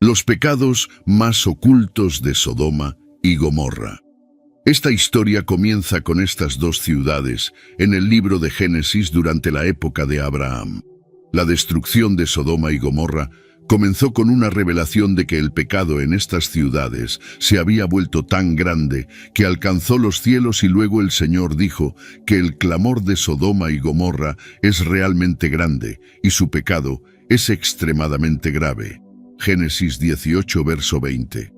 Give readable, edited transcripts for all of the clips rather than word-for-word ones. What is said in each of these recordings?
Los pecados más ocultos de Sodoma y Gomorra. Esta historia comienza con estas dos ciudades en el libro de Génesis durante la época de Abraham. La destrucción de Sodoma y Gomorra comenzó con una revelación de que el pecado en estas ciudades se había vuelto tan grande que alcanzó los cielos, y luego el Señor dijo que el clamor de Sodoma y Gomorra es realmente grande y su pecado es extremadamente grave. Génesis 18, verso 20.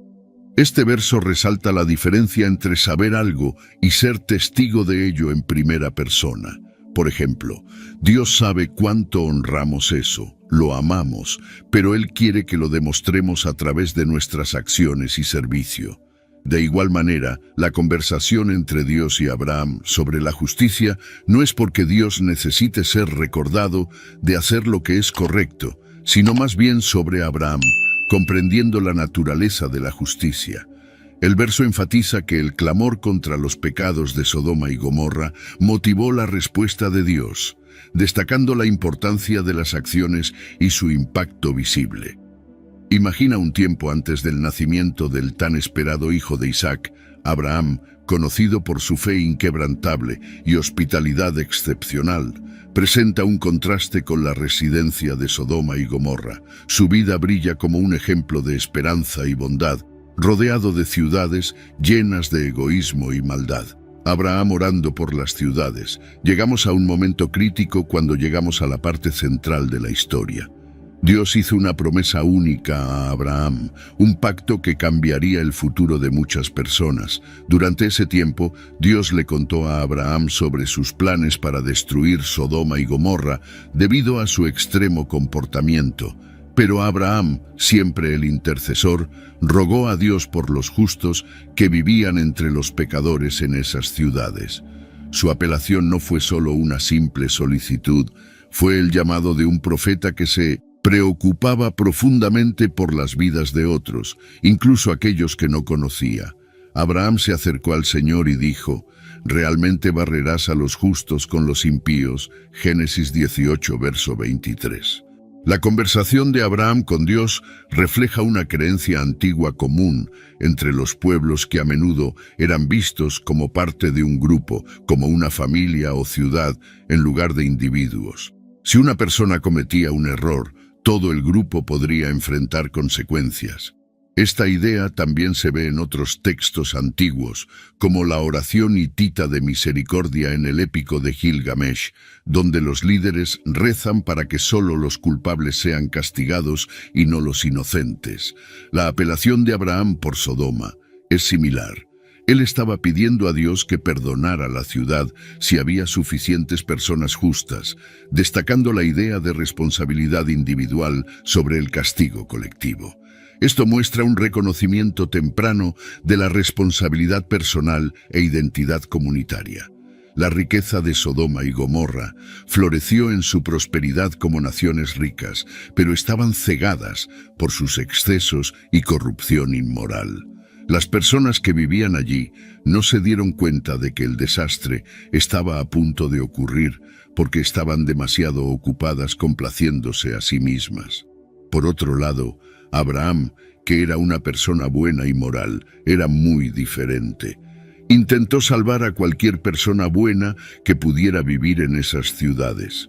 Este verso resalta la diferencia entre saber algo y ser testigo de ello en primera persona. Por ejemplo, Dios sabe cuánto honramos eso, lo amamos, pero Él quiere que lo demostremos a través de nuestras acciones y servicio. De igual manera, la conversación entre Dios y Abraham sobre la justicia no es porque Dios necesite ser recordado de hacer lo que es correcto, sino más bien sobre Abraham, comprendiendo la naturaleza de la justicia. El verso enfatiza que el clamor contra los pecados de Sodoma y Gomorra motivó la respuesta de Dios, destacando la importancia de las acciones y su impacto visible. Imagina un tiempo antes del nacimiento del tan esperado hijo de Isaac, Abraham, conocido por su fe inquebrantable y hospitalidad excepcional, presenta un contraste con la residencia de Sodoma y Gomorra. Su vida brilla como un ejemplo de esperanza y bondad, rodeado de ciudades llenas de egoísmo y maldad. Abraham orando por las ciudades. Llegamos a un momento crítico cuando llegamos a la parte central de la historia. Dios hizo una promesa única a Abraham, un pacto que cambiaría el futuro de muchas personas. Durante ese tiempo, Dios le contó a Abraham sobre sus planes para destruir Sodoma y Gomorra debido a su extremo comportamiento. Pero Abraham, siempre el intercesor, rogó a Dios por los justos que vivían entre los pecadores en esas ciudades. Su apelación no fue solo una simple solicitud, fue el llamado de un profeta que se preocupaba profundamente por las vidas de otros, incluso aquellos que no conocía. Abraham se acercó al Señor y dijo: «¿Realmente barrerás a los justos con los impíos?» Génesis 18, verso 23. La conversación de Abraham con Dios refleja una creencia antigua común entre los pueblos que a menudo eran vistos como parte de un grupo, como una familia o ciudad, en lugar de individuos. Si una persona cometía un error, todo el grupo podría enfrentar consecuencias. Esta idea también se ve en otros textos antiguos, como la oración hitita de misericordia en el épico de Gilgamesh, donde los líderes rezan para que solo los culpables sean castigados y no los inocentes. La apelación de Abraham por Sodoma es similar. Él estaba pidiendo a Dios que perdonara la ciudad si había suficientes personas justas, destacando la idea de responsabilidad individual sobre el castigo colectivo. Esto muestra un reconocimiento temprano de la responsabilidad personal e identidad comunitaria. La riqueza de Sodoma y Gomorra floreció en su prosperidad como naciones ricas, pero estaban cegadas por sus excesos y corrupción inmoral. Las personas que vivían allí no se dieron cuenta de que el desastre estaba a punto de ocurrir porque estaban demasiado ocupadas complaciéndose a sí mismas. Por otro lado, Abraham, que era una persona buena y moral, era muy diferente. Intentó salvar a cualquier persona buena que pudiera vivir en esas ciudades.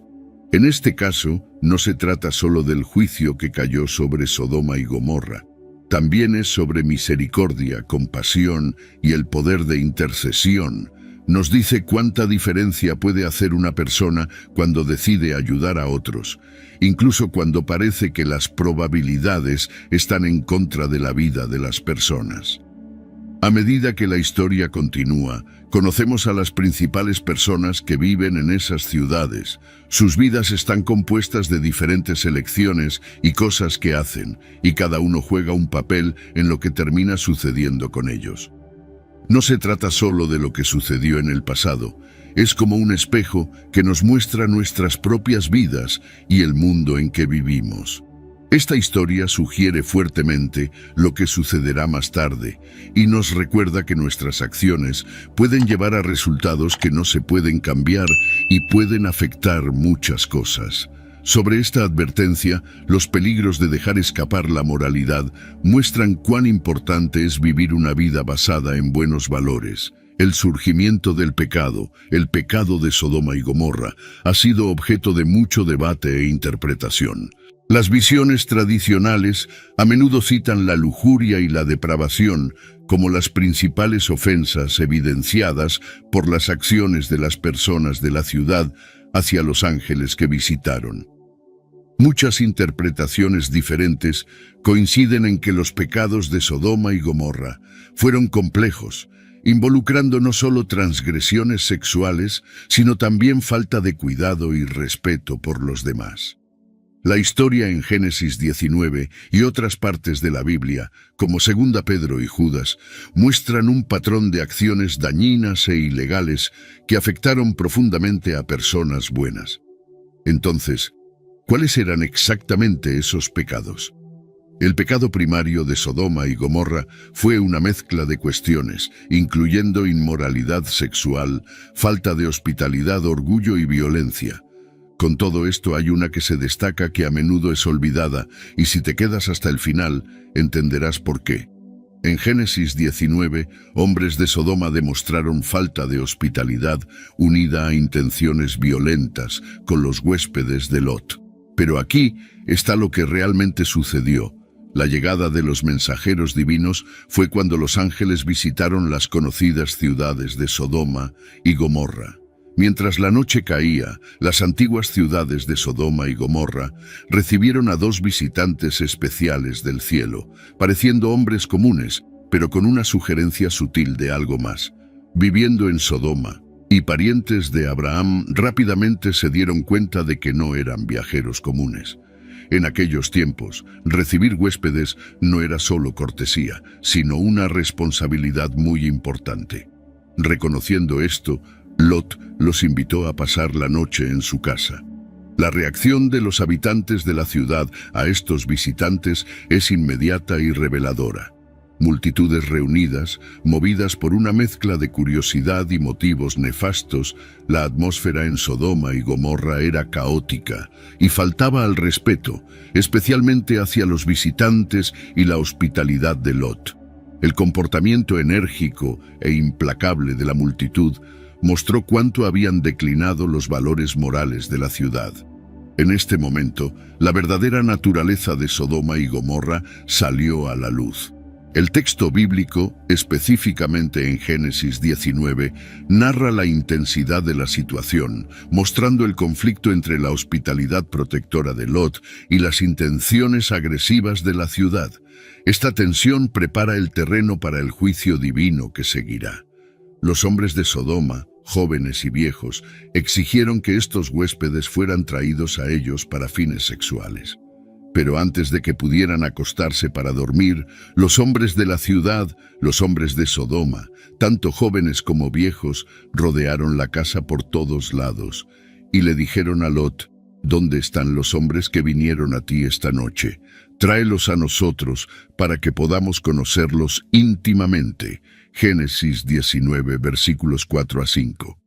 En este caso, no se trata solo del juicio que cayó sobre Sodoma y Gomorra. También es sobre misericordia, compasión y el poder de intercesión. Nos dice cuánta diferencia puede hacer una persona cuando decide ayudar a otros, incluso cuando parece que las probabilidades están en contra de la vida de las personas. A medida que la historia continúa, conocemos a las principales personas que viven en esas ciudades. Sus vidas están compuestas de diferentes elecciones y cosas que hacen, y cada uno juega un papel en lo que termina sucediendo con ellos. No se trata solo de lo que sucedió en el pasado, es como un espejo que nos muestra nuestras propias vidas y el mundo en que vivimos. Esta historia sugiere fuertemente lo que sucederá más tarde y nos recuerda que nuestras acciones pueden llevar a resultados que no se pueden cambiar y pueden afectar muchas cosas. Sobre esta advertencia, los peligros de dejar escapar la moralidad muestran cuán importante es vivir una vida basada en buenos valores. El surgimiento del pecado, el pecado de Sodoma y Gomorra, ha sido objeto de mucho debate e interpretación. Las visiones tradicionales a menudo citan la lujuria y la depravación como las principales ofensas evidenciadas por las acciones de las personas de la ciudad hacia los ángeles que visitaron. Muchas interpretaciones diferentes coinciden en que los pecados de Sodoma y Gomorra fueron complejos, involucrando no solo transgresiones sexuales, sino también falta de cuidado y respeto por los demás. La historia en Génesis 19 y otras partes de la Biblia, como 2 Pedro y Judas, muestran un patrón de acciones dañinas e ilegales que afectaron profundamente a personas buenas. Entonces, ¿cuáles eran exactamente esos pecados? El pecado primario de Sodoma y Gomorra fue una mezcla de cuestiones, incluyendo inmoralidad sexual, falta de hospitalidad, orgullo y violencia. Con todo esto hay una que se destaca que a menudo es olvidada, y si te quedas hasta el final, entenderás por qué. En Génesis 19, hombres de Sodoma demostraron falta de hospitalidad unida a intenciones violentas con los huéspedes de Lot. Pero aquí está lo que realmente sucedió. La llegada de los mensajeros divinos fue cuando los ángeles visitaron las conocidas ciudades de Sodoma y Gomorra. Mientras la noche caía, las antiguas ciudades de Sodoma y Gomorra recibieron a 2 visitantes especiales del cielo, pareciendo hombres comunes, pero con una sugerencia sutil de algo más. Viviendo en Sodoma, y parientes de Abraham rápidamente se dieron cuenta de que no eran viajeros comunes. En aquellos tiempos, recibir huéspedes no era solo cortesía, sino una responsabilidad muy importante. Reconociendo esto, Lot los invitó a pasar la noche en su casa. La reacción de los habitantes de la ciudad a estos visitantes es inmediata y reveladora. Multitudes reunidas, movidas por una mezcla de curiosidad y motivos nefastos, la atmósfera en Sodoma y Gomorra era caótica y faltaba al respeto, especialmente hacia los visitantes y la hospitalidad de Lot. El comportamiento enérgico e implacable de la multitud mostró cuánto habían declinado los valores morales de la ciudad. En este momento, la verdadera naturaleza de Sodoma y Gomorra salió a la luz. El texto bíblico, específicamente en Génesis 19, narra la intensidad de la situación, mostrando el conflicto entre la hospitalidad protectora de Lot y las intenciones agresivas de la ciudad. Esta tensión prepara el terreno para el juicio divino que seguirá. Los hombres de Sodoma, jóvenes y viejos, exigieron que estos huéspedes fueran traídos a ellos para fines sexuales. Pero antes de que pudieran acostarse para dormir, los hombres de la ciudad, los hombres de Sodoma, tanto jóvenes como viejos, rodearon la casa por todos lados, y le dijeron a Lot: «¿Dónde están los hombres que vinieron a ti esta noche? Tráelos a nosotros para que podamos conocerlos íntimamente». Génesis 19, versículos 4 a 5.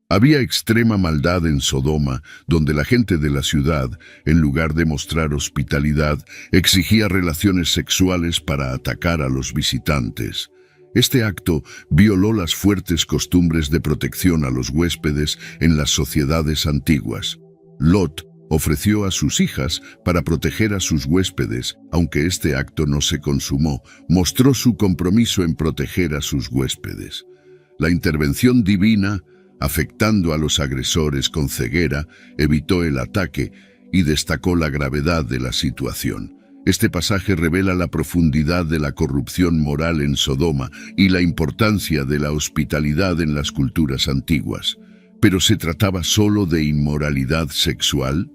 Había extrema maldad en Sodoma, donde la gente de la ciudad, en lugar de mostrar hospitalidad, exigía relaciones sexuales para atacar a los visitantes. Este acto violó las fuertes costumbres de protección a los huéspedes en las sociedades antiguas. Lot ofreció a sus hijas para proteger a sus huéspedes, aunque este acto no se consumó, mostró su compromiso en proteger a sus huéspedes. La intervención divina, afectando a los agresores con ceguera, evitó el ataque y destacó la gravedad de la situación. Este pasaje revela la profundidad de la corrupción moral en Sodoma y la importancia de la hospitalidad en las culturas antiguas. ¿Pero se trataba solo de inmoralidad sexual?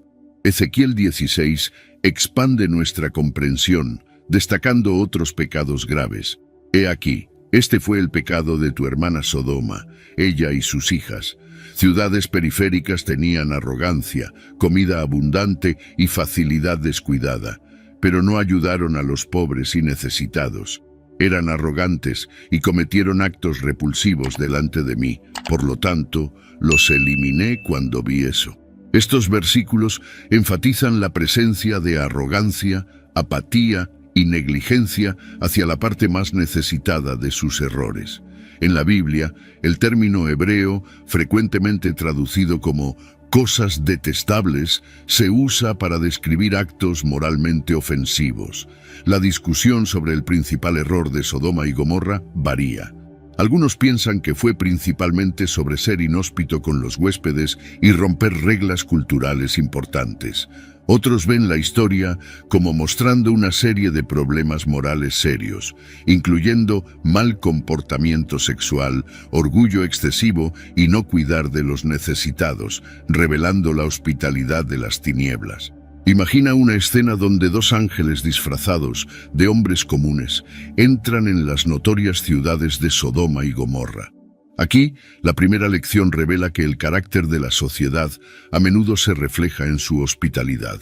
Ezequiel 16 expande nuestra comprensión, destacando otros pecados graves. He aquí, este fue el pecado de tu hermana Sodoma, ella y sus hijas. Ciudades periféricas tenían arrogancia, comida abundante y facilidad descuidada, pero no ayudaron a los pobres y necesitados. Eran arrogantes y cometieron actos repulsivos delante de mí, por lo tanto, los eliminé cuando vi eso. Estos versículos enfatizan la presencia de arrogancia, apatía y negligencia hacia la parte más necesitada de sus errores. En la Biblia, el término hebreo, frecuentemente traducido como cosas detestables, se usa para describir actos moralmente ofensivos. La discusión sobre el principal error de Sodoma y Gomorra varía. Algunos piensan que fue principalmente sobre ser inhóspito con los huéspedes y romper reglas culturales importantes. Otros ven la historia como mostrando una serie de problemas morales serios, incluyendo mal comportamiento sexual, orgullo excesivo y no cuidar de los necesitados, revelando la hospitalidad de las tinieblas. Imagina una escena donde dos ángeles disfrazados de hombres comunes entran en las notorias ciudades de Sodoma y Gomorra. Aquí, la primera lección revela que el carácter de la sociedad a menudo se refleja en su hospitalidad.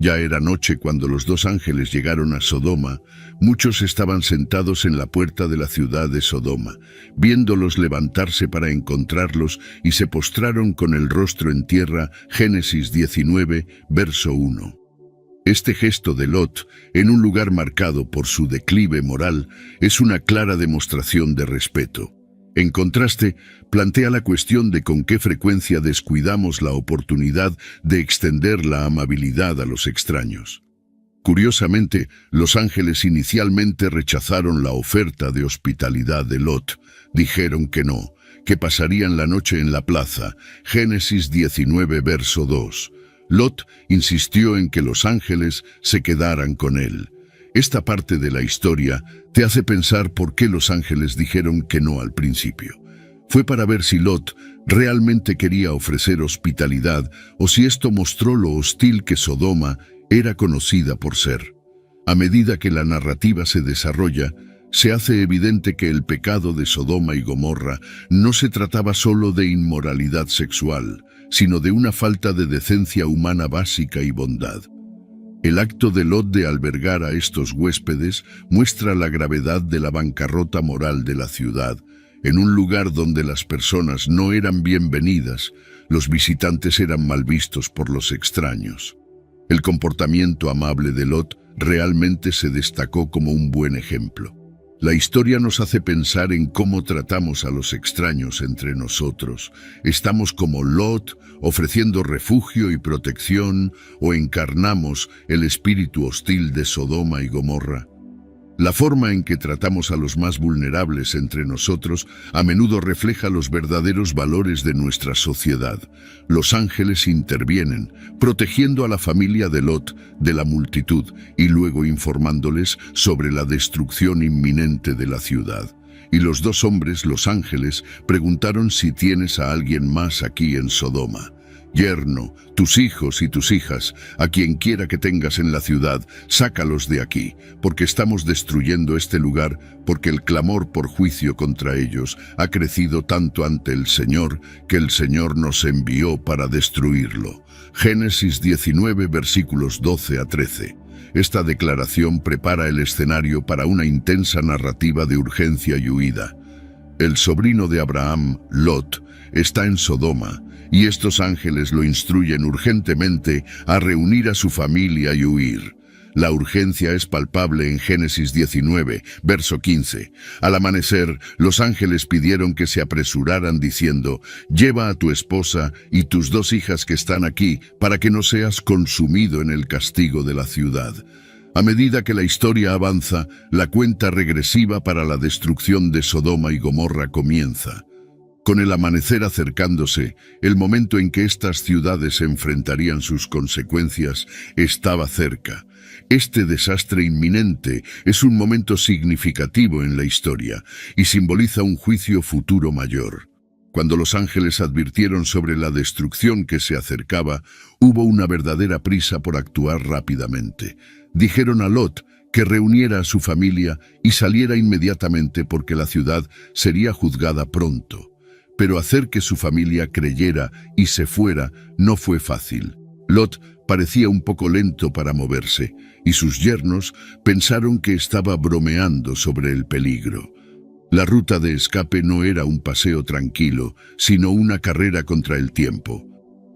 Ya era noche cuando los dos ángeles llegaron a Sodoma. Muchos estaban sentados en la puerta de la ciudad de Sodoma, viéndolos levantarse para encontrarlos, y se postraron con el rostro en tierra. Génesis 19, verso 1. Este gesto de Lot, en un lugar marcado por su declive moral, es una clara demostración de respeto. En contraste, plantea la cuestión de con qué frecuencia descuidamos la oportunidad de extender la amabilidad a los extraños. Curiosamente, los ángeles inicialmente rechazaron la oferta de hospitalidad de Lot. Dijeron que no, que pasarían la noche en la plaza. Génesis 19, verso 2. Lot insistió en que los ángeles se quedaran con él. Esta parte de la historia te hace pensar por qué los ángeles dijeron que no al principio. Fue para ver si Lot realmente quería ofrecer hospitalidad o si esto mostró lo hostil que Sodoma era conocida por ser. A medida que la narrativa se desarrolla, se hace evidente que el pecado de Sodoma y Gomorra no se trataba solo de inmoralidad sexual, sino de una falta de decencia humana básica y bondad. El acto de Lot de albergar a estos huéspedes muestra la gravedad de la bancarrota moral de la ciudad. En un lugar donde las personas no eran bienvenidas, los visitantes eran mal vistos por los extraños. El comportamiento amable de Lot realmente se destacó como un buen ejemplo. La historia nos hace pensar en cómo tratamos a los extraños entre nosotros. ¿Estamos como Lot, ofreciendo refugio y protección, o encarnamos el espíritu hostil de Sodoma y Gomorra? La forma en que tratamos a los más vulnerables entre nosotros a menudo refleja los verdaderos valores de nuestra sociedad. Los ángeles intervienen, protegiendo a la familia de Lot de la multitud y luego informándoles sobre la destrucción inminente de la ciudad. Y los dos hombres, los ángeles, preguntaron si tienes a alguien más aquí en Sodoma. Yerno, tus hijos y tus hijas, a quien quiera que tengas en la ciudad, sácalos de aquí, porque estamos destruyendo este lugar, porque el clamor por juicio contra ellos ha crecido tanto ante el Señor, que el Señor nos envió para destruirlo. Génesis 19, versículos 12 a 13. Esta declaración prepara el escenario para una intensa narrativa de urgencia y huida. El sobrino de Abraham, Lot, está en Sodoma, y estos ángeles lo instruyen urgentemente a reunir a su familia y huir. La urgencia es palpable en Génesis 19, verso 15. Al amanecer, los ángeles pidieron que se apresuraran diciendo: «Lleva a tu esposa y tus dos hijas que están aquí, para que no seas consumido en el castigo de la ciudad». A medida que la historia avanza, la cuenta regresiva para la destrucción de Sodoma y Gomorra comienza. Con el amanecer acercándose, el momento en que estas ciudades enfrentarían sus consecuencias estaba cerca. Este desastre inminente es un momento significativo en la historia y simboliza un juicio futuro mayor. Cuando los ángeles advirtieron sobre la destrucción que se acercaba, hubo una verdadera prisa por actuar rápidamente. Dijeron a Lot que reuniera a su familia y saliera inmediatamente porque la ciudad sería juzgada pronto. Pero hacer que su familia creyera y se fuera no fue fácil. Lot parecía un poco lento para moverse, y sus yernos pensaron que estaba bromeando sobre el peligro. La ruta de escape no era un paseo tranquilo, sino una carrera contra el tiempo.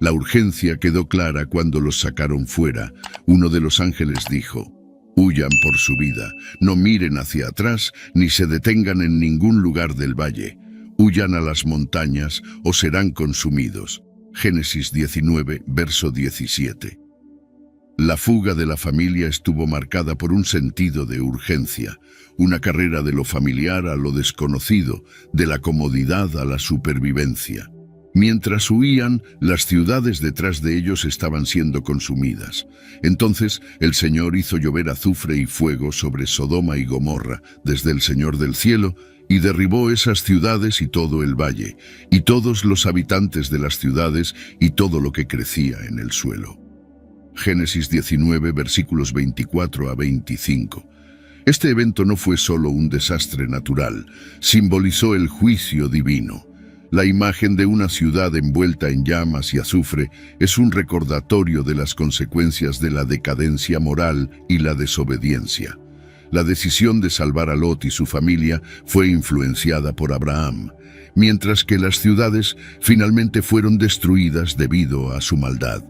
La urgencia quedó clara cuando los sacaron fuera. Uno de los ángeles dijo: «Huyan por su vida, no miren hacia atrás ni se detengan en ningún lugar del valle. Huyan a las montañas o serán consumidos». Génesis 19, verso 17. La fuga de la familia estuvo marcada por un sentido de urgencia, una carrera de lo familiar a lo desconocido, de la comodidad a la supervivencia. Mientras huían, las ciudades detrás de ellos estaban siendo consumidas. Entonces el Señor hizo llover azufre y fuego sobre Sodoma y Gomorra desde el Señor del cielo, y derribó esas ciudades y todo el valle, y todos los habitantes de las ciudades y todo lo que crecía en el suelo. Génesis 19, versículos 24 a 25. Este evento no fue solo un desastre natural, simbolizó el juicio divino. La imagen de una ciudad envuelta en llamas y azufre es un recordatorio de las consecuencias de la decadencia moral y la desobediencia. La decisión de salvar a Lot y su familia fue influenciada por Abraham, mientras que las ciudades finalmente fueron destruidas debido a su maldad.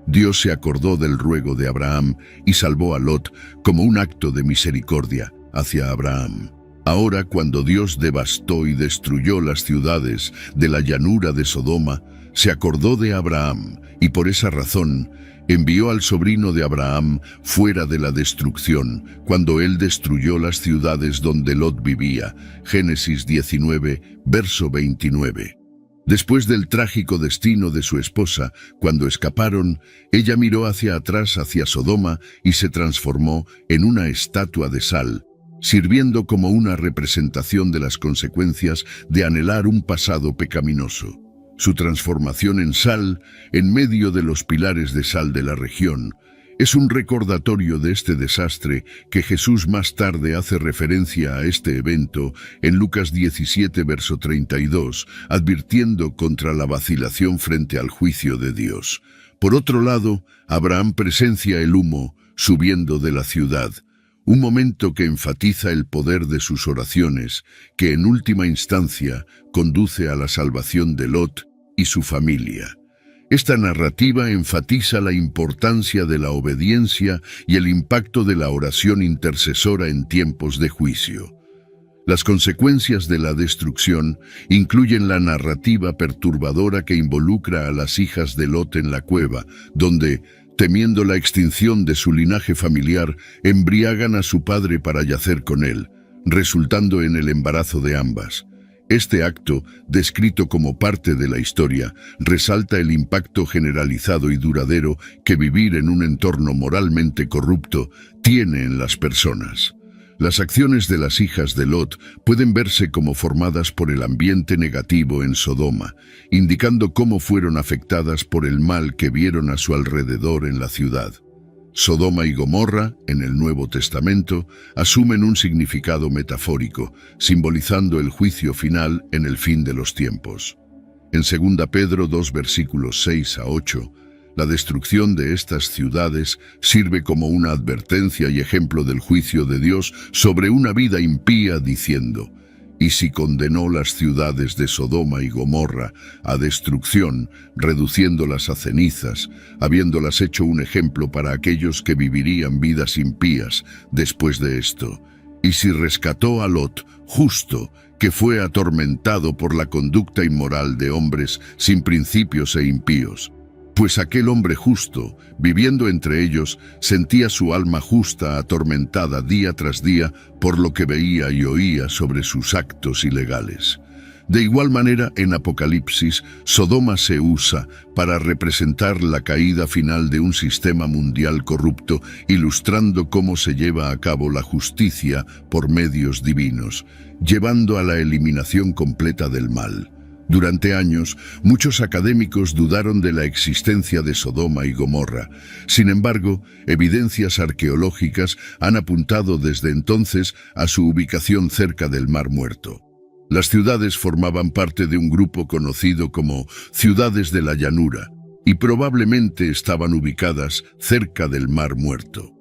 Dios se acordó del ruego de Abraham y salvó a Lot como un acto de misericordia hacia Abraham. Ahora, cuando Dios devastó y destruyó las ciudades de la llanura de Sodoma, se acordó de Abraham y por esa razón envió al sobrino de Abraham fuera de la destrucción, cuando él destruyó las ciudades donde Lot vivía. Génesis 19, verso 29. Después del trágico destino de su esposa, cuando escaparon, ella miró hacia atrás hacia Sodoma y se transformó en una estatua de sal, sirviendo como una representación de las consecuencias de anhelar un pasado pecaminoso. Su transformación en sal, en medio de los pilares de sal de la región, es un recordatorio de este desastre que Jesús más tarde hace referencia a este evento en Lucas 17, verso 32, advirtiendo contra la vacilación frente al juicio de Dios. Por otro lado, Abraham presencia el humo subiendo de la ciudad, un momento que enfatiza el poder de sus oraciones, que en última instancia conduce a la salvación de Lot y su familia. Esta narrativa enfatiza la importancia de la obediencia y el impacto de la oración intercesora en tiempos de juicio. Las consecuencias de la destrucción incluyen la narrativa perturbadora que involucra a las hijas de Lot en la cueva, donde, temiendo la extinción de su linaje familiar, embriagan a su padre para yacer con él, resultando en el embarazo de ambas. Este acto, descrito como parte de la historia, resalta el impacto generalizado y duradero que vivir en un entorno moralmente corrupto tiene en las personas. Las acciones de las hijas de Lot pueden verse como formadas por el ambiente negativo en Sodoma, indicando cómo fueron afectadas por el mal que vieron a su alrededor en la ciudad. Sodoma y Gomorra, en el Nuevo Testamento, asumen un significado metafórico, simbolizando el juicio final en el fin de los tiempos. En 2 Pedro 2, versículos 6 a 8, la destrucción de estas ciudades sirve como una advertencia y ejemplo del juicio de Dios sobre una vida impía, diciendo: «Y si condenó las ciudades de Sodoma y Gomorra a destrucción, reduciéndolas a cenizas, habiéndolas hecho un ejemplo para aquellos que vivirían vidas impías después de esto. Y si rescató a Lot, justo, que fue atormentado por la conducta inmoral de hombres sin principios e impíos. Pues aquel hombre justo, viviendo entre ellos, sentía su alma justa atormentada día tras día por lo que veía y oía sobre sus actos ilegales». De igual manera, en Apocalipsis, Sodoma se usa para representar la caída final de un sistema mundial corrupto, ilustrando cómo se lleva a cabo la justicia por medios divinos, llevando a la eliminación completa del mal. Durante años, muchos académicos dudaron de la existencia de Sodoma y Gomorra. Sin embargo, evidencias arqueológicas han apuntado desde entonces a su ubicación cerca del Mar Muerto. Las ciudades formaban parte de un grupo conocido como Ciudades de la Llanura y probablemente estaban ubicadas cerca del Mar Muerto.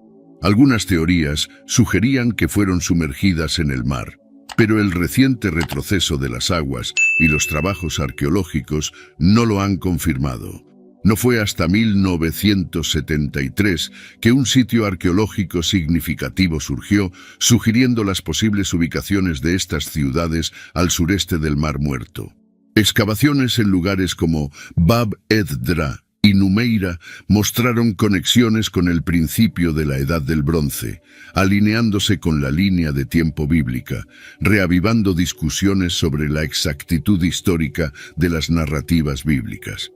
Algunas teorías sugerían que fueron sumergidas en el mar, pero el reciente retroceso de las aguas y los trabajos arqueológicos no lo han confirmado. No fue hasta 1973 que un sitio arqueológico significativo surgió, sugiriendo las posibles ubicaciones de estas ciudades al sureste del Mar Muerto. Excavaciones en lugares como Bab Edra y Numeira mostraron conexiones con el principio de la Edad del Bronce, alineándose con la línea de tiempo bíblica, reavivando discusiones sobre la exactitud histórica de las narrativas bíblicas.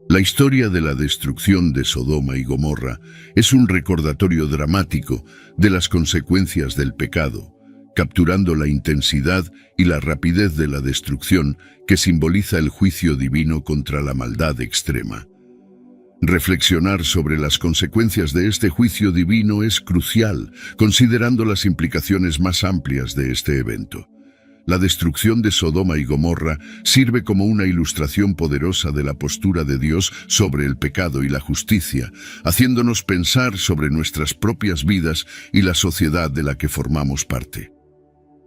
La historia de la destrucción de Sodoma y Gomorra es un recordatorio dramático de las consecuencias del pecado, capturando la intensidad y la rapidez de la destrucción que simboliza el juicio divino contra la maldad extrema. Reflexionar sobre las consecuencias de este juicio divino es crucial, considerando las implicaciones más amplias de este evento. La destrucción de Sodoma y Gomorra sirve como una ilustración poderosa de la postura de Dios sobre el pecado y la justicia, haciéndonos pensar sobre nuestras propias vidas y la sociedad de la que formamos parte.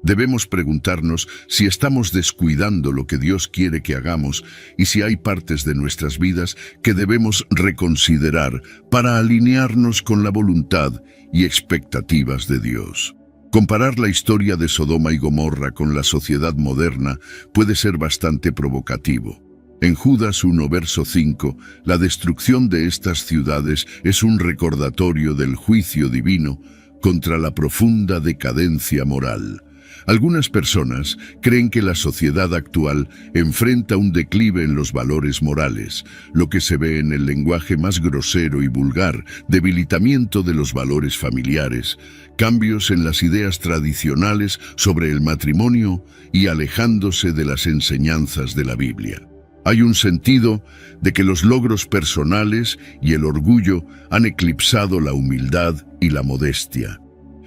Debemos preguntarnos si estamos descuidando lo que Dios quiere que hagamos y si hay partes de nuestras vidas que debemos reconsiderar para alinearnos con la voluntad y expectativas de Dios. Comparar la historia de Sodoma y Gomorra con la sociedad moderna puede ser bastante provocativo. En Judas 1, verso 5, la destrucción de estas ciudades es un recordatorio del juicio divino contra la profunda decadencia moral. Algunas personas creen que la sociedad actual enfrenta un declive en los valores morales, lo que se ve en el lenguaje más grosero y vulgar, debilitamiento de los valores familiares, cambios en las ideas tradicionales sobre el matrimonio y alejándose de las enseñanzas de la Biblia. Hay un sentido de que los logros personales y el orgullo han eclipsado la humildad y la modestia.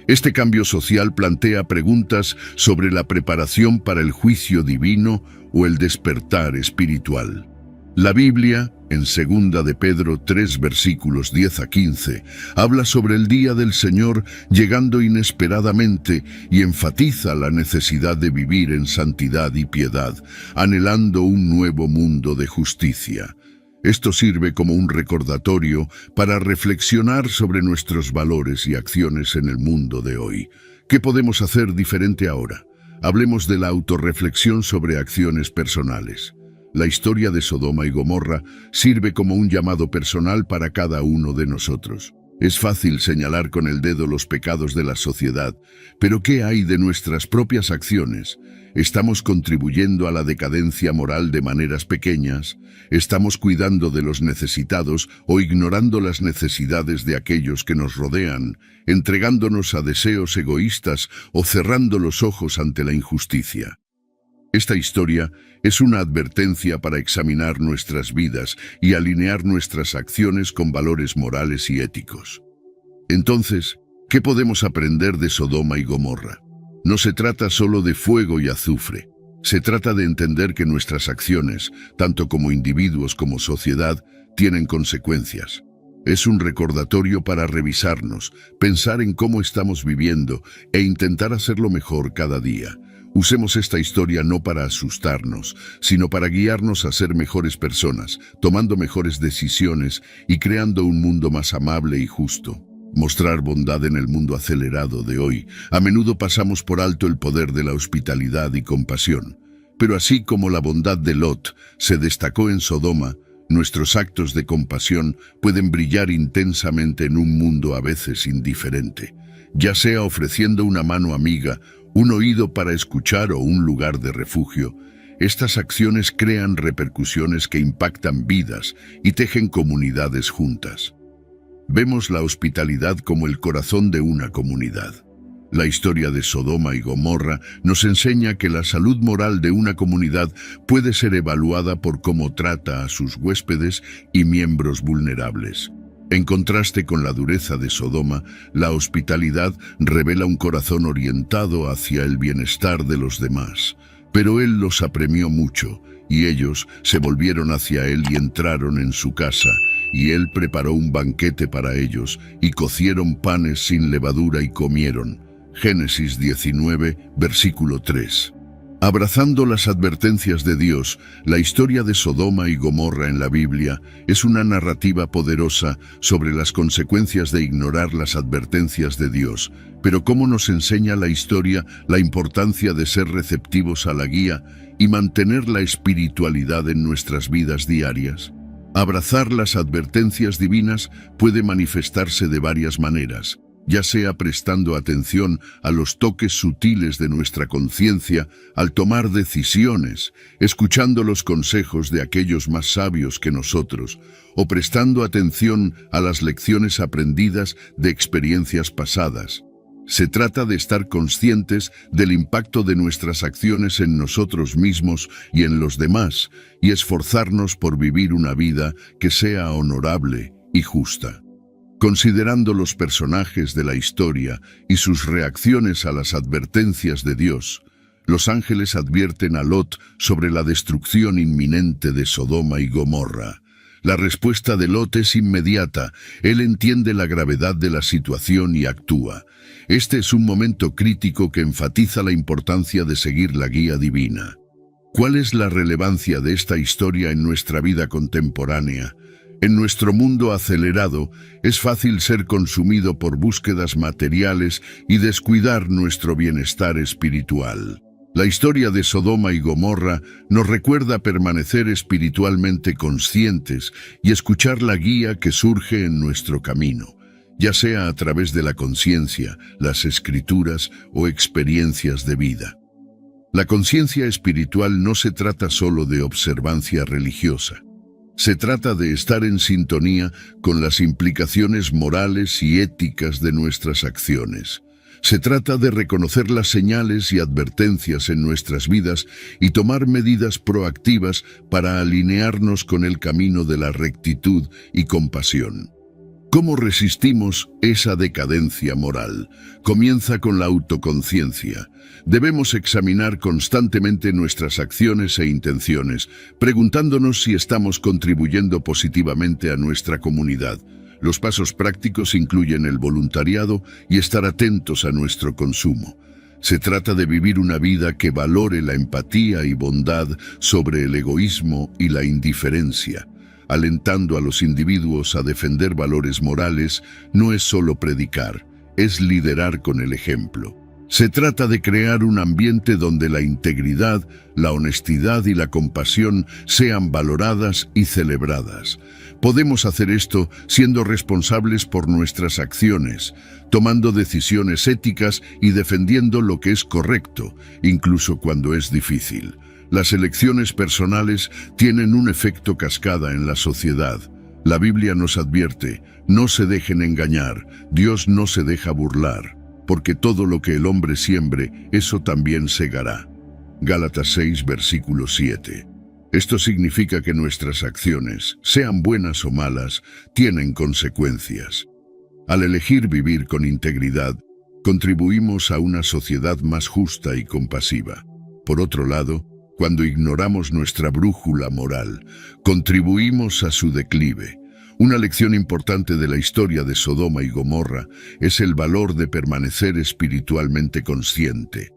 Este cambio social plantea preguntas sobre la preparación para el juicio divino o el despertar espiritual. La Biblia, en 2 de Pedro 3, versículos 10 a 15, habla sobre el día del Señor llegando inesperadamente y enfatiza la necesidad de vivir en santidad y piedad, anhelando un nuevo mundo de justicia. Esto sirve como un recordatorio para reflexionar sobre nuestros valores y acciones en el mundo de hoy. ¿Qué podemos hacer diferente ahora? Hablemos de la autorreflexión sobre acciones personales. La historia de Sodoma y Gomorra sirve como un llamado personal para cada uno de nosotros. Es fácil señalar con el dedo los pecados de la sociedad, pero ¿qué hay de nuestras propias acciones? ¿Estamos contribuyendo a la decadencia moral de maneras pequeñas? ¿Estamos cuidando de los necesitados o ignorando las necesidades de aquellos que nos rodean, entregándonos a deseos egoístas o cerrando los ojos ante la injusticia? Esta historia es una advertencia para examinar nuestras vidas y alinear nuestras acciones con valores morales y éticos. Entonces, ¿qué podemos aprender de Sodoma y Gomorra? No se trata solo de fuego y azufre. Se trata de entender que nuestras acciones, tanto como individuos como sociedad, tienen consecuencias. Es un recordatorio para revisarnos, pensar en cómo estamos viviendo e intentar hacerlo mejor cada día. Usemos esta historia no para asustarnos, sino para guiarnos a ser mejores personas, tomando mejores decisiones y creando un mundo más amable y justo. Mostrar bondad en el mundo acelerado de hoy. A menudo pasamos por alto el poder de la hospitalidad y compasión. Pero así como la bondad de Lot se destacó en Sodoma, nuestros actos de compasión pueden brillar intensamente en un mundo a veces indiferente, ya sea ofreciendo una mano amiga, un oído para escuchar o un lugar de refugio. Estas acciones crean repercusiones que impactan vidas y tejen comunidades juntas. Vemos la hospitalidad como el corazón de una comunidad. La historia de Sodoma y Gomorra nos enseña que la salud moral de una comunidad puede ser evaluada por cómo trata a sus huéspedes y miembros vulnerables. En contraste con la dureza de Sodoma, la hospitalidad revela un corazón orientado hacia el bienestar de los demás. Pero él los apremió mucho, y ellos se volvieron hacia él y entraron en su casa, y él preparó un banquete para ellos, y cocieron panes sin levadura y comieron. Génesis 19, versículo 3. Abrazando las advertencias de Dios, la historia de Sodoma y Gomorra en la Biblia es una narrativa poderosa sobre las consecuencias de ignorar las advertencias de Dios. Pero ¿cómo nos enseña la historia la importancia de ser receptivos a la guía y mantener la espiritualidad en nuestras vidas diarias? Abrazar las advertencias divinas puede manifestarse de varias maneras, ya sea prestando atención a los toques sutiles de nuestra conciencia al tomar decisiones, escuchando los consejos de aquellos más sabios que nosotros, o prestando atención a las lecciones aprendidas de experiencias pasadas. Se trata de estar conscientes del impacto de nuestras acciones en nosotros mismos y en los demás, y esforzarnos por vivir una vida que sea honorable y justa. Considerando los personajes de la historia y sus reacciones a las advertencias de Dios, los ángeles advierten a Lot sobre la destrucción inminente de Sodoma y Gomorra. La respuesta de Lot es inmediata. Él entiende la gravedad de la situación y actúa. Este es un momento crítico que enfatiza la importancia de seguir la guía divina. ¿Cuál es la relevancia de esta historia en nuestra vida contemporánea? En nuestro mundo acelerado, es fácil ser consumido por búsquedas materiales y descuidar nuestro bienestar espiritual. La historia de Sodoma y Gomorra nos recuerda permanecer espiritualmente conscientes y escuchar la guía que surge en nuestro camino, ya sea a través de la conciencia, las escrituras o experiencias de vida. La conciencia espiritual no se trata solo de observancia religiosa. Se trata de estar en sintonía con las implicaciones morales y éticas de nuestras acciones. Se trata de reconocer las señales y advertencias en nuestras vidas y tomar medidas proactivas para alinearnos con el camino de la rectitud y compasión. ¿Cómo resistimos esa decadencia moral? Comienza con la autoconciencia. Debemos examinar constantemente nuestras acciones e intenciones, preguntándonos si estamos contribuyendo positivamente a nuestra comunidad. Los pasos prácticos incluyen el voluntariado y estar atentos a nuestro consumo. Se trata de vivir una vida que valore la empatía y bondad sobre el egoísmo y la indiferencia. Alentando a los individuos a defender valores morales no es solo predicar, es liderar con el ejemplo. Se trata de crear un ambiente donde la integridad, la honestidad y la compasión sean valoradas y celebradas. Podemos hacer esto siendo responsables por nuestras acciones, tomando decisiones éticas y defendiendo lo que es correcto, incluso cuando es difícil. Las elecciones personales tienen un efecto cascada en la sociedad. La Biblia nos advierte, no se dejen engañar, Dios no se deja burlar, porque todo lo que el hombre siembre, eso también segará. Gálatas 6, versículo 7. Esto significa que nuestras acciones, sean buenas o malas, tienen consecuencias. Al elegir vivir con integridad, contribuimos a una sociedad más justa y compasiva. Por otro lado, cuando ignoramos nuestra brújula moral, contribuimos a su declive. Una lección importante de la historia de Sodoma y Gomorra es el valor de permanecer espiritualmente consciente.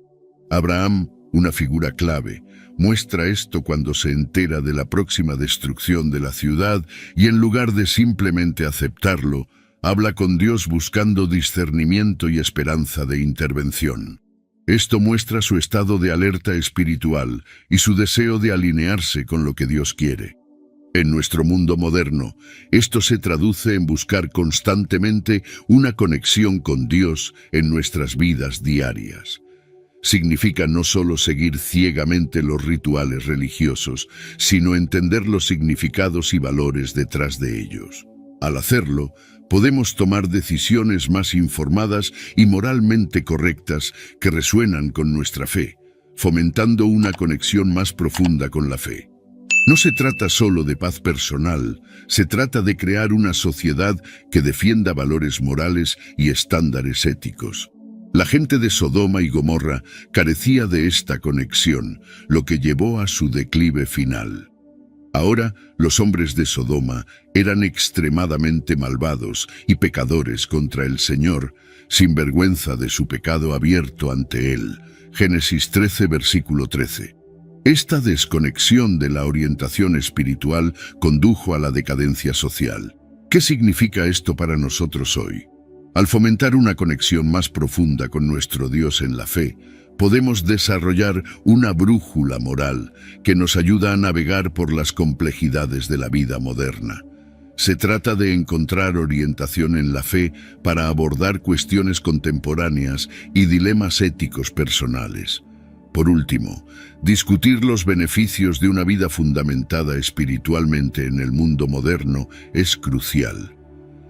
Abraham, una figura clave, muestra esto cuando se entera de la próxima destrucción de la ciudad y en lugar de simplemente aceptarlo, habla con Dios buscando discernimiento y esperanza de intervención. Esto muestra su estado de alerta espiritual y su deseo de alinearse con lo que Dios quiere. En nuestro mundo moderno, esto se traduce en buscar constantemente una conexión con Dios en nuestras vidas diarias. Significa no solo seguir ciegamente los rituales religiosos, sino entender los significados y valores detrás de ellos. Al hacerlo, podemos tomar decisiones más informadas y moralmente correctas que resuenan con nuestra fe, fomentando una conexión más profunda con la fe. No se trata solo de paz personal, se trata de crear una sociedad que defienda valores morales y estándares éticos. La gente de Sodoma y Gomorra carecía de esta conexión, lo que llevó a su declive final. Ahora, los hombres de Sodoma eran extremadamente malvados y pecadores contra el Señor, sin vergüenza de su pecado abierto ante Él. Génesis 13, versículo 13. Esta desconexión de la orientación espiritual condujo a la decadencia social. ¿Qué significa esto para nosotros hoy? Al fomentar una conexión más profunda con nuestro Dios en la fe, podemos desarrollar una brújula moral que nos ayuda a navegar por las complejidades de la vida moderna. Se trata de encontrar orientación en la fe para abordar cuestiones contemporáneas y dilemas éticos personales. Por último, discutir los beneficios de una vida fundamentada espiritualmente en el mundo moderno es crucial.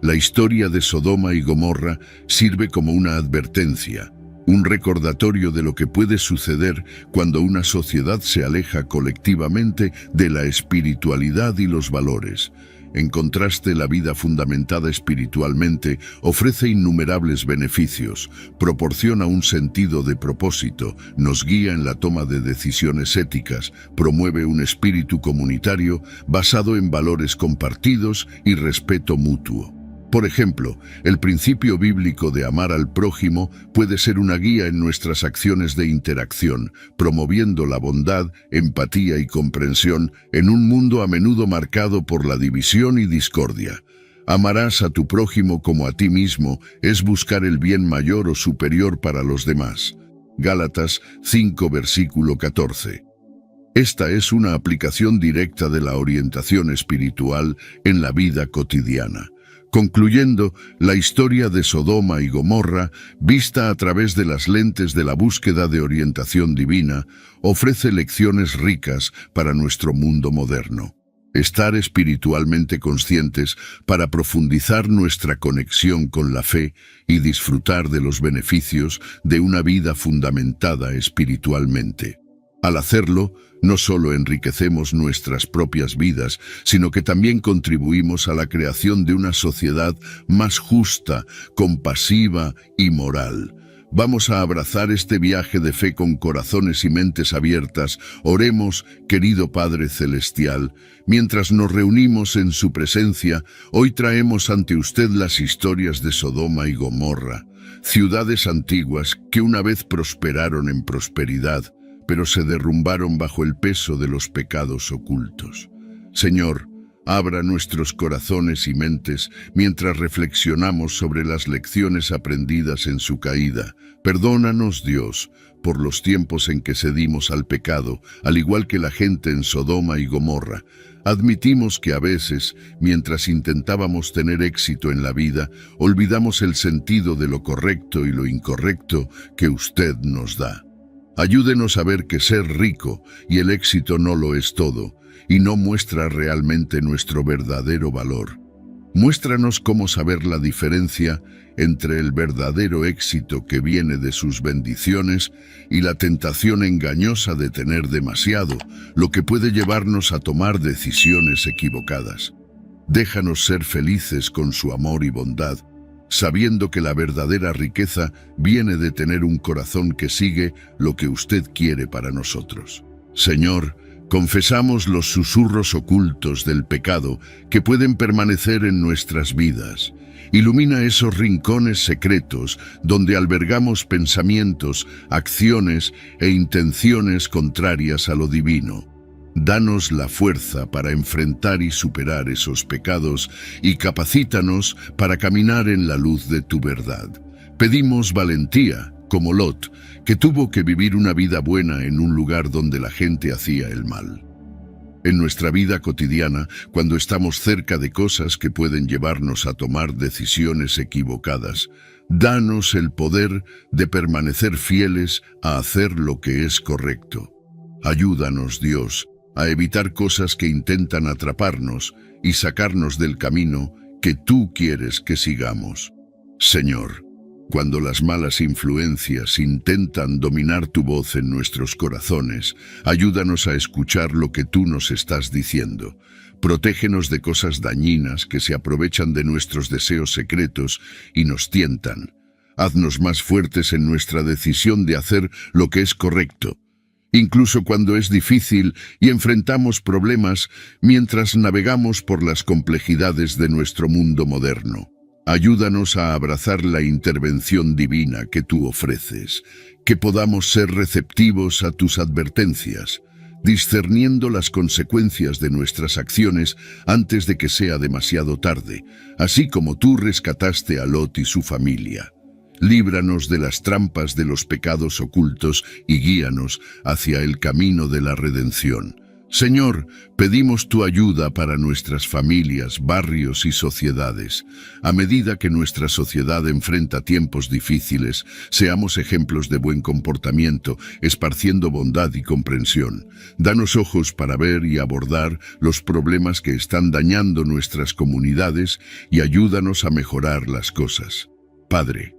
La historia de Sodoma y Gomorra sirve como una advertencia, un recordatorio de lo que puede suceder cuando una sociedad se aleja colectivamente de la espiritualidad y los valores. En contraste, la vida fundamentada espiritualmente ofrece innumerables beneficios, proporciona un sentido de propósito, nos guía en la toma de decisiones éticas, promueve un espíritu comunitario basado en valores compartidos y respeto mutuo. Por ejemplo, el principio bíblico de amar al prójimo puede ser una guía en nuestras acciones de interacción, promoviendo la bondad, empatía y comprensión en un mundo a menudo marcado por la división y discordia. Amarás a tu prójimo como a ti mismo es buscar el bien mayor o superior para los demás. Gálatas 5, versículo 14. Esta es una aplicación directa de la orientación espiritual en la vida cotidiana. Concluyendo, la historia de Sodoma y Gomorra, vista a través de las lentes de la búsqueda de orientación divina, ofrece lecciones ricas para nuestro mundo moderno. Estar espiritualmente conscientes para profundizar nuestra conexión con la fe y disfrutar de los beneficios de una vida fundamentada espiritualmente. Al hacerlo, no solo enriquecemos nuestras propias vidas, sino que también contribuimos a la creación de una sociedad más justa, compasiva y moral. Vamos a abrazar este viaje de fe con corazones y mentes abiertas. Oremos, querido Padre Celestial, mientras nos reunimos en su presencia, hoy traemos ante usted las historias de Sodoma y Gomorra, ciudades antiguas que una vez prosperaron en prosperidad, pero se derrumbaron bajo el peso de los pecados ocultos. Señor, abra nuestros corazones y mentes mientras reflexionamos sobre las lecciones aprendidas en su caída. Perdónanos, Dios, por los tiempos en que cedimos al pecado, al igual que la gente en Sodoma y Gomorra. Admitimos que a veces, mientras intentábamos tener éxito en la vida, olvidamos el sentido de lo correcto y lo incorrecto que usted nos da. Ayúdenos a ver que ser rico y el éxito no lo es todo, y no muestra realmente nuestro verdadero valor. Muéstranos cómo saber la diferencia entre el verdadero éxito que viene de sus bendiciones y la tentación engañosa de tener demasiado, lo que puede llevarnos a tomar decisiones equivocadas. Déjanos ser felices con su amor y bondad, sabiendo que la verdadera riqueza viene de tener un corazón que sigue lo que usted quiere para nosotros. Señor, confesamos los susurros ocultos del pecado que pueden permanecer en nuestras vidas. Ilumina esos rincones secretos donde albergamos pensamientos, acciones e intenciones contrarias a lo divino. Danos la fuerza para enfrentar y superar esos pecados y capacítanos para caminar en la luz de tu verdad. Pedimos valentía, como Lot, que tuvo que vivir una vida buena en un lugar donde la gente hacía el mal. En nuestra vida cotidiana, cuando estamos cerca de cosas que pueden llevarnos a tomar decisiones equivocadas, danos el poder de permanecer fieles a hacer lo que es correcto. Ayúdanos, Dios, a evitar cosas que intentan atraparnos y sacarnos del camino que tú quieres que sigamos. Señor, cuando las malas influencias intentan dominar tu voz en nuestros corazones, ayúdanos a escuchar lo que tú nos estás diciendo. Protégenos de cosas dañinas que se aprovechan de nuestros deseos secretos y nos tientan. Haznos más fuertes en nuestra decisión de hacer lo que es correcto, incluso cuando es difícil y enfrentamos problemas mientras navegamos por las complejidades de nuestro mundo moderno. Ayúdanos a abrazar la intervención divina que tú ofreces. que podamos ser receptivos a tus advertencias, discerniendo las consecuencias de nuestras acciones antes de que sea demasiado tarde, así como tú rescataste a Lot y su familia. Líbranos de las trampas de los pecados ocultos y guíanos hacia el camino de la redención. Señor, pedimos tu ayuda para nuestras familias, barrios y sociedades. A medida que nuestra sociedad enfrenta tiempos difíciles, seamos ejemplos de buen comportamiento, esparciendo bondad y comprensión. Danos ojos para ver y abordar los problemas que están dañando nuestras comunidades y ayúdanos a mejorar las cosas. Padre,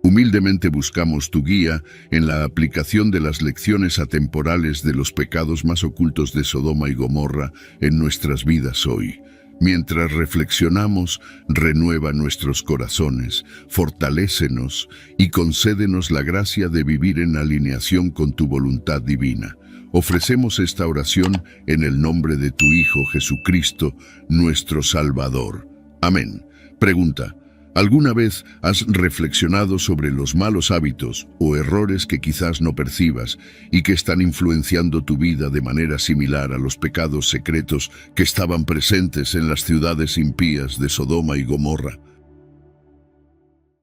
humildemente buscamos tu guía en la aplicación de las lecciones atemporales de los pecados más ocultos de Sodoma y Gomorra en nuestras vidas hoy. Mientras reflexionamos, renueva nuestros corazones, fortalécenos y concédenos la gracia de vivir en alineación con tu voluntad divina. Ofrecemos esta oración en el nombre de tu Hijo Jesucristo, nuestro Salvador. Amén. Pregunta: ¿alguna vez has reflexionado sobre los malos hábitos o errores que quizás no percibas y que están influenciando tu vida de manera similar a los pecados secretos que estaban presentes en las ciudades impías de Sodoma y Gomorra?